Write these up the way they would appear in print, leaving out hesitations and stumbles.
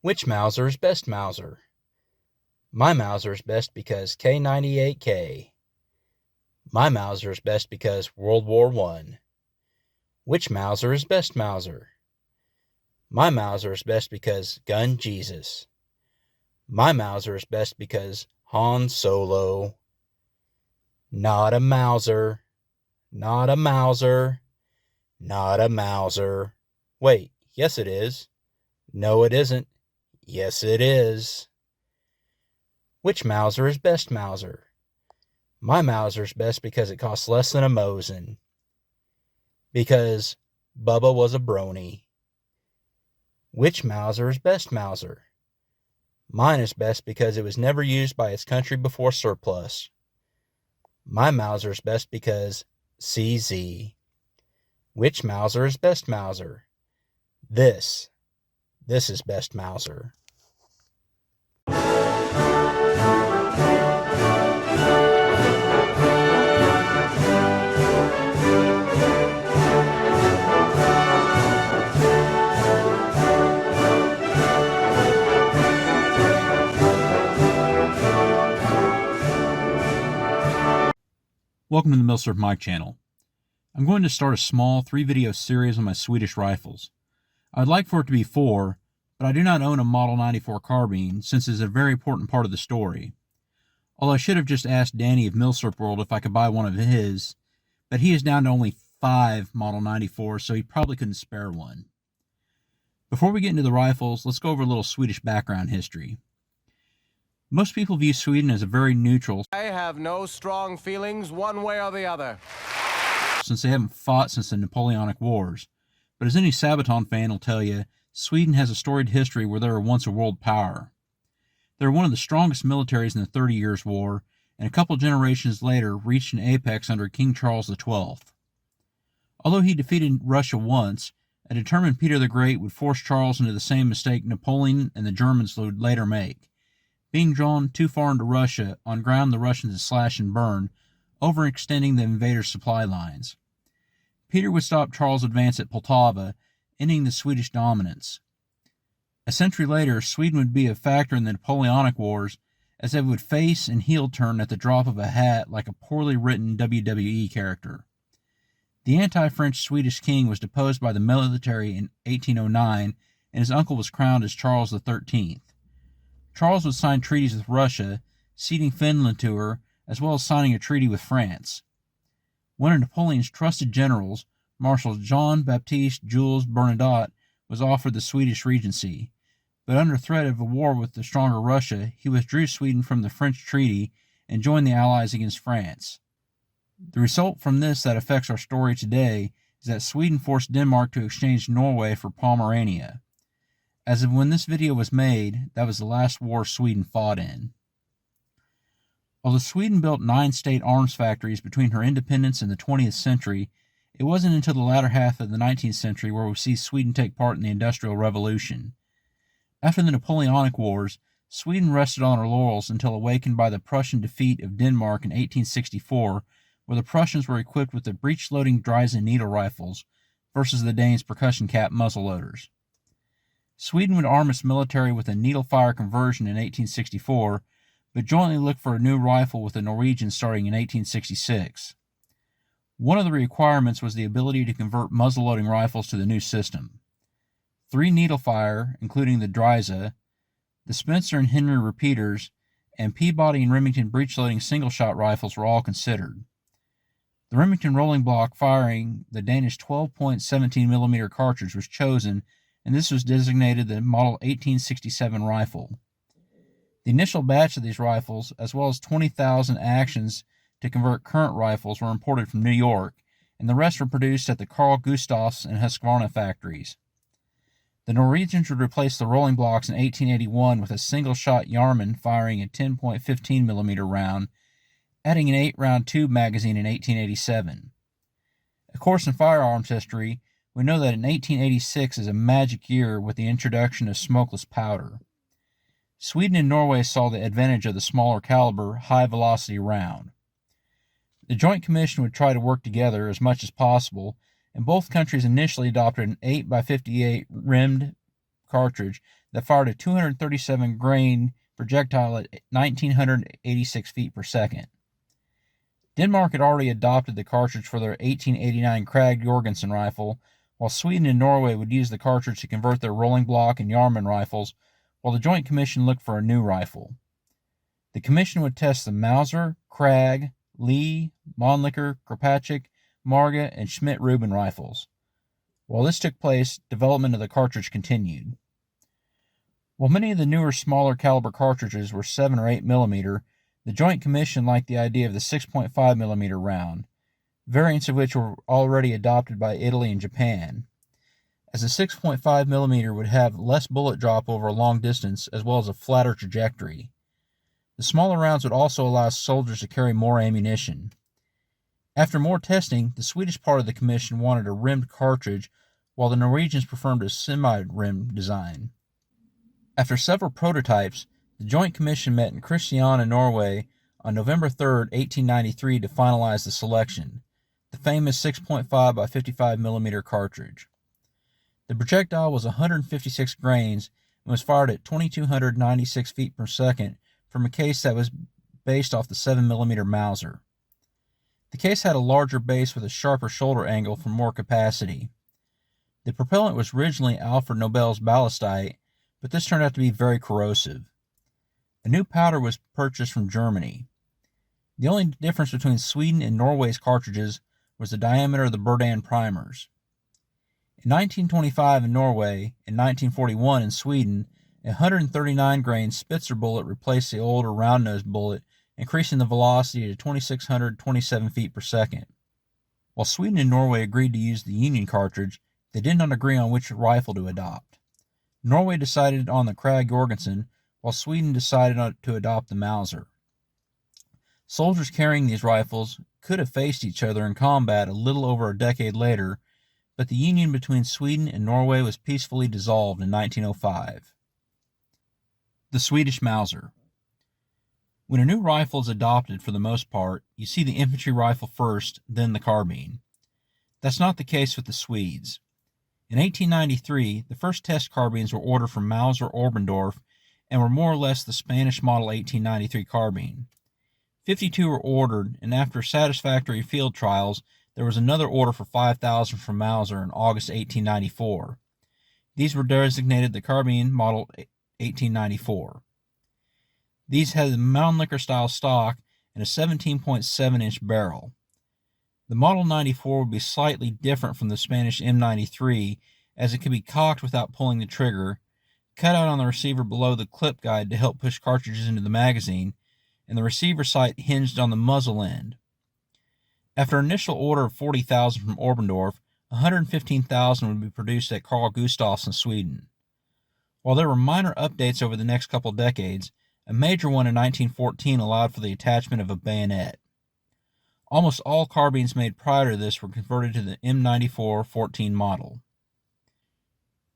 Which Mauser is best Mauser? My Mauser is best because K98K. My Mauser is best because World War I. Which Mauser is best Mauser? My Mauser is best because Gun Jesus. My Mauser is best because Han Solo. Not a Mauser. Not a Mauser. Not a Mauser. Wait, yes it is. No it isn't. Yes it is. Which Mauser is best Mauser? My Mauser is best because it costs less than a Mosin. Because Bubba was a brony. Which Mauser is best Mauser? Mine is best because it was never used by its country before surplus. My Mauser is best because CZ. Which Mauser is best Mauser? This is best Mauser. Welcome to the Milsurf Mike channel. I'm going to start a small 3-video series on my Swedish rifles. I'd like for it to be 4, but I do not own a Model 94 carbine since it is a very important part of the story. Although I should have just asked Danny of Milsurf World if I could buy one of his, but he is down to only 5 Model 94s, so he probably couldn't spare one. Before we get into the rifles, let's go over a little Swedish background history. Most people view Sweden as a very neutral. I have no strong feelings one way or the other. Since they haven't fought since the Napoleonic Wars. But as any Sabaton fan will tell you, Sweden has a storied history where they were once a world power. They were one of the strongest militaries in the 30 Years' War, and a couple generations later reached an apex under King Charles XII. Although he defeated Russia once, a determined Peter the Great would force Charles into the same mistake Napoleon and the Germans would later make. Being drawn too far into Russia, on ground the Russians would slash and burn, overextending the invaders' supply lines. Peter would stop Charles' advance at Poltava, ending the Swedish dominance. A century later, Sweden would be a factor in the Napoleonic Wars, as they would face and heel turn at the drop of a hat like a poorly written WWE character. The anti-French Swedish king was deposed by the military in 1809, and his uncle was crowned as Charles XIII. Charles would sign treaties with Russia, ceding Finland to her, as well as signing a treaty with France. One of Napoleon's trusted generals, Marshal Jean-Baptiste Jules Bernadotte, was offered the Swedish regency, but under threat of a war with the stronger Russia, he withdrew Sweden from the French treaty and joined the Allies against France. The result from this that affects our story today is that Sweden forced Denmark to exchange Norway for Pomerania. As of when this video was made, that was the last war Sweden fought in. Although Sweden built 9 state arms factories between her independence and the 20th century, it wasn't until the latter half of the 19th century where we see Sweden take part in the Industrial Revolution. After the Napoleonic Wars, Sweden rested on her laurels until awakened by the Prussian defeat of Denmark in 1864, where the Prussians were equipped with the breech-loading Dreisen needle rifles versus the Danes' percussion-cap muzzleloaders. Sweden would arm its military with a needle-fire conversion in 1864, but jointly looked for a new rifle with the Norwegians starting in 1866. One of the requirements was the ability to convert muzzle-loading rifles to the new system. 3 needle-fire, including the Dreise, the Spencer and Henry repeaters, and Peabody and Remington breech-loading single-shot rifles were all considered. The Remington rolling block firing the Danish 12.17mm cartridge was chosen, and this was designated the Model 1867 rifle. The initial batch of these rifles, as well as 20,000 actions to convert current rifles, were imported from New York, and the rest were produced at the Carl Gustafs and Husqvarna factories. The Norwegians would replace the rolling blocks in 1881 with a single-shot Yarman firing a 10.15mm round, adding an 8-round tube magazine in 1887. Of course, in firearms history, we know that in 1886 is a magic year with the introduction of smokeless powder. Sweden and Norway saw the advantage of the smaller caliber, high-velocity round. The Joint Commission would try to work together as much as possible, and both countries initially adopted an 8x58 rimmed cartridge that fired a 237 grain projectile at 1,986 feet per second. Denmark had already adopted the cartridge for their 1889 Krag-Jorgensen rifle, while Sweden and Norway would use the cartridge to convert their rolling block and Yarman rifles, while the Joint Commission looked for a new rifle. The Commission would test the Mauser, Krag, Lee, Mannlicher, Kropatschek, Marga, and Schmidt-Rubin rifles. While this took place, development of the cartridge continued. While many of the newer smaller caliber cartridges were 7 or 8 millimeter, the Joint Commission liked the idea of the 6.5 millimeter round, variants of which were already adopted by Italy and Japan, as the 6.5 millimeter would have less bullet drop over a long distance as well as a flatter trajectory. The smaller rounds would also allow soldiers to carry more ammunition. After more testing, the Swedish part of the Commission wanted a rimmed cartridge, while the Norwegians preferred a semi-rimmed design. After several prototypes, the Joint Commission met in Kristiania, Norway on November 3, 1893 to finalize the selection, the famous 6.5 by 55 millimeter cartridge. The projectile was 156 grains and was fired at 2,296 feet per second from a case that was based off the 7 millimeter Mauser. The case had a larger base with a sharper shoulder angle for more capacity. The propellant was originally Alfred Nobel's ballastite, but this turned out to be very corrosive. A new powder was purchased from Germany. The only difference between Sweden and Norway's cartridges was the diameter of the Berdan primers. In 1925 in Norway and 1941 in Sweden, a 139 grain Spitzer bullet replaced the older round-nosed bullet, increasing the velocity to 2,627 feet per second. While Sweden and Norway agreed to use the Union cartridge, they did not agree on which rifle to adopt. Norway decided on the Krag-Jorgensen, while Sweden decided to adopt the Mauser. Soldiers carrying these rifles could have faced each other in combat a little over a decade later, but the union between Sweden and Norway was peacefully dissolved in 1905. The Swedish Mauser. When a new rifle is adopted, for the most part, you see the infantry rifle first, then the carbine. That's not the case with the Swedes. In 1893, the first test carbines were ordered from Mauser Oberndorf and were more or less the Spanish Model 1893 carbine. 52 were ordered, and after satisfactory field trials, there was another order for 5,000 from Mauser in August 1894. These were designated the carbine Model 1894. These had the Mannlicher style stock and a 17.7-inch barrel. The Model 94 would be slightly different from the Spanish M93, as it could be cocked without pulling the trigger, cut out on the receiver below the clip guide to help push cartridges into the magazine, and the receiver sight hinged on the muzzle end. After an initial order of 40,000 from Oberndorf, 115,000 would be produced at Carl Gustaf's in Sweden. While there were minor updates over the next couple decades, a major one in 1914 allowed for the attachment of a bayonet. Almost all carbines made prior to this were converted to the M94-14 model.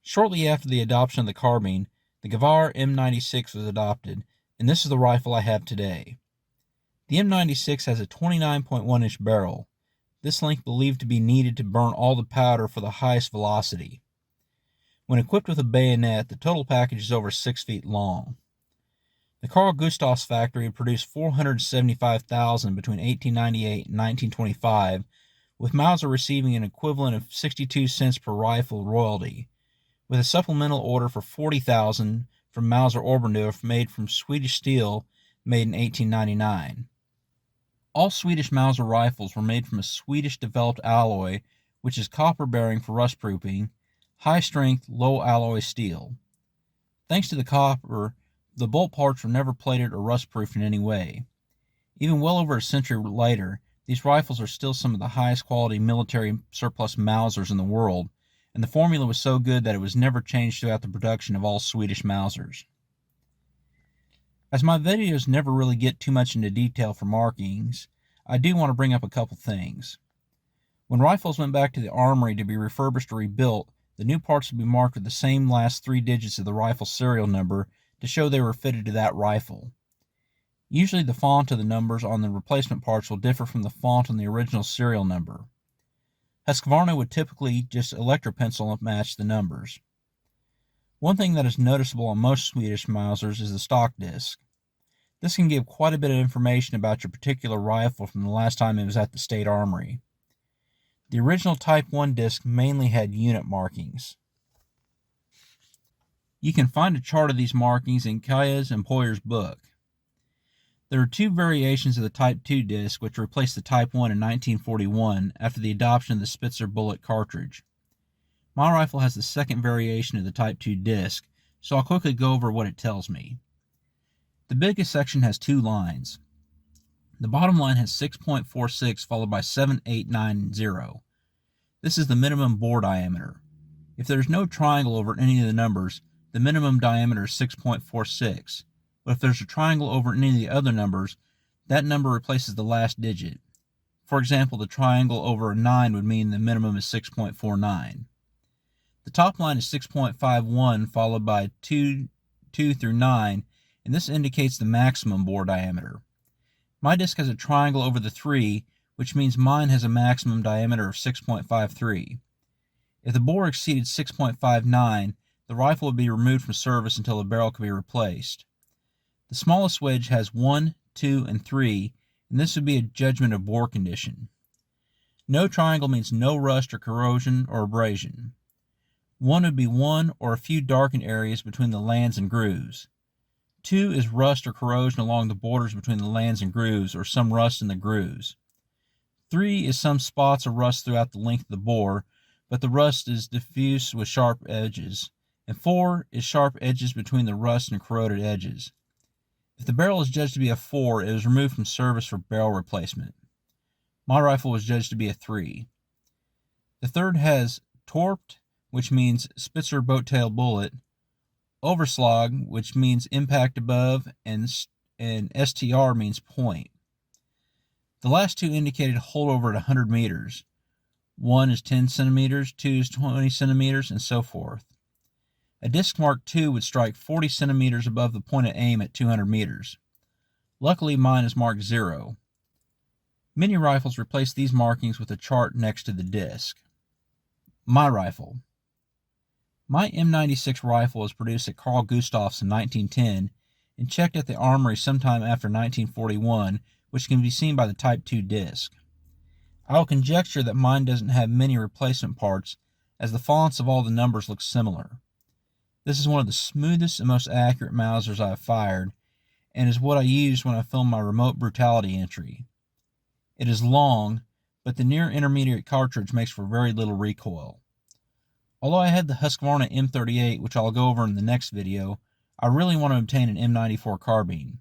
Shortly after the adoption of the carbine, the Gevär M-96 was adopted, and this is the rifle I have today. The M-96 has a 29.1-inch barrel, this length believed to be needed to burn all the powder for the highest velocity. When equipped with a bayonet, the total package is over 6 feet long. The Carl Gustaf's factory produced 475,000 between 1898 and 1925, with Mauser receiving an equivalent of 62 cents per rifle royalty, with a supplemental order for 40,000 from Mauser Oberndorf made from Swedish steel made in 1899. All Swedish Mauser rifles were made from a Swedish-developed alloy, which is copper-bearing for rust-proofing, high-strength, low-alloy steel. Thanks to the copper, the bolt parts were never plated or rust-proofed in any way. Even well over a century later, these rifles are still some of the highest quality military surplus Mausers in the world, and the formula was so good that it was never changed throughout the production of all Swedish Mausers. As my videos never really get too much into detail for markings, I do want to bring up a couple things. When rifles went back to the armory to be refurbished or rebuilt, the new parts would be marked with the same last 3 digits of the rifle serial number to show they were fitted to that rifle. Usually the font of the numbers on the replacement parts will differ from the font on the original serial number. Husqvarna would typically just electropencil match the numbers. One thing that is noticeable on most Swedish Mausers is the stock disc. This can give quite a bit of information about your particular rifle from the last time it was at the State Armory. The original Type 1 disc mainly had unit markings. You can find a chart of these markings in Kehaya's and Poyer's book. There are two variations of the Type 2 disc which replaced the Type 1 in 1941 after the adoption of the Spitzer bullet cartridge. My rifle has the second variation of the Type 2 disc, so I'll quickly go over what it tells me. The biggest section has two lines. The bottom line has 6.46 followed by 7890. This is the minimum bore diameter. If there is no triangle over any of the numbers, the minimum diameter is 6.46. But if there's a triangle over any of the other numbers, that number replaces the last digit. For example, the triangle over a 9 would mean the minimum is 6.49. The top line is 6.51 followed by 2 through 9, and this indicates the maximum bore diameter. My disc has a triangle over the 3, which means mine has a maximum diameter of 6.53. If the bore exceeded 6.59, the rifle would be removed from service until the barrel could be replaced. The smallest wedge has 1, 2, and 3, and this would be a judgment of bore condition. No triangle means no rust or corrosion or abrasion. 1 would be one or a few darkened areas between the lands and grooves. 2 is rust or corrosion along the borders between the lands and grooves, or some rust in the grooves. 3 is some spots of rust throughout the length of the bore, but the rust is diffuse with sharp edges. And 4 is sharp edges between the rust and corroded edges. If the barrel is judged to be a 4, it is removed from service for barrel replacement. My rifle was judged to be a 3. The third has torped, which means Spitzer boat-tail bullet, overslag, which means impact above, and STR means point. The last two indicated holdover at 100 meters. 1 is 10 centimeters, 2 is 20 centimeters, and so forth. A disc Mark II would strike 40 centimeters above the point of aim at 200 meters. Luckily, mine is marked 0. Many rifles replace these markings with a chart next to the disc. My rifle. My M-96 rifle was produced at Carl Gustaf's in 1910 and checked at the armory sometime after 1941, which can be seen by the Type 2 disc. I will conjecture that mine doesn't have many replacement parts, as the fonts of all the numbers look similar. This is one of the smoothest and most accurate Mausers I have fired, and is what I used when I filmed my remote brutality entry. It is long, but the near intermediate cartridge makes for very little recoil. Although I had the Husqvarna M38, which I'll go over in the next video, I really want to obtain an M94 carbine.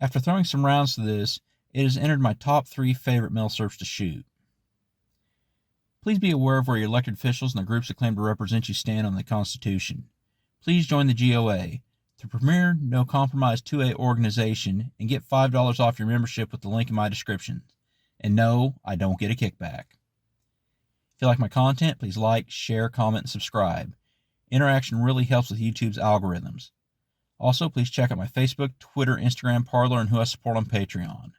After throwing some rounds to this, it has entered my top 3 favorite milsurps to shoot. Please be aware of where your elected officials and the groups that claim to represent you stand on the Constitution. Please join the GOA, the premier No Compromise 2A organization, and get $5 off your membership with the link in my description. And no, I don't get a kickback. If you like my content, please like, share, comment, and subscribe. Interaction really helps with YouTube's algorithms. Also, please check out my Facebook, Twitter, Instagram, Parler, and who I support on Patreon.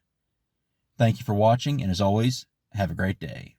Thank you for watching, and as always, have a great day.